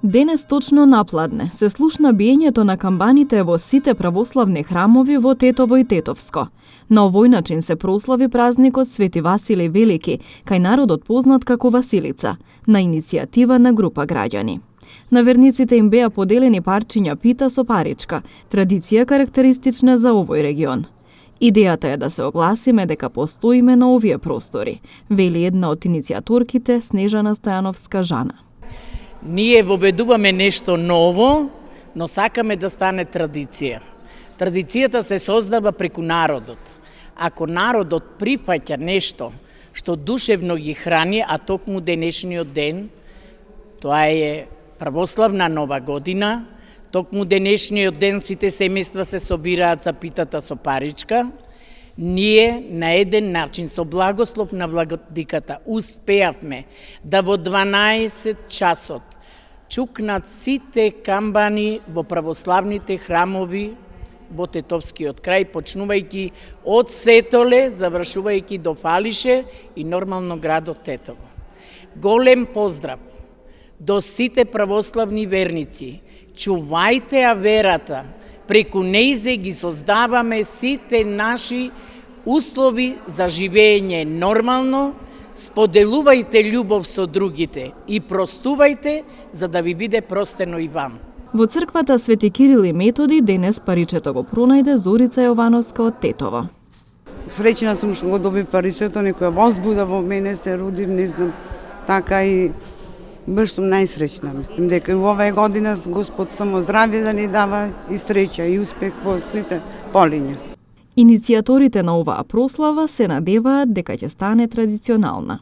Денес точно напладне се слушна биењето на камбаните во сите православни храмови во Тетово и Тетовско. На овој начин се прослави празникот Свети Василий Велики, кај народот познат како Василица, на иницијатива на група граѓани. На верниците им беа поделени парчиња пита со паричка, традиција карактеристична за овој регион. Идејата е да се огласиме дека постоиме на овие простори, вели една од иницијаторките Снежана Стојановска-Жана. Ние воведуваме нешто ново, но сакаме да стане традиција. Традицијата се создава преку народот. Ако народот прифаќа нешто што душевно ги храни, а токму денешниот ден, тоа е православна нова година, токму денешниот ден сите семејства се собираат за питата со паричка, ние на еден начин со благослов на владиката успеавме да во 12 часот чукнат сите камбани во православните храмови во Тетовскиот крај, почнувајќи од Сетоле, завршувајќи до Фалише и нормално градот Тетово. Голем поздрав до сите православни верници. Чувајте ја верата, преку нејзе ги создаваме сите наши услови за живење нормално, споделувајте љубов со другите и простувајте за да ви биде простено и вам. Во црквата Свети Кирил и Методи денес паричето го пронајде Зорица Јовановска од Тетово. Среќна сум што го доби паричето, некоја возбуда во мене се роди, не знам, така и баш сум најсреќна. Мислам дека и оваа година Господ само здравје да ни дава и среќа и успех во сите полиња. Иницијаторите на оваа прослава се надеваат дека ќе стане традиционална.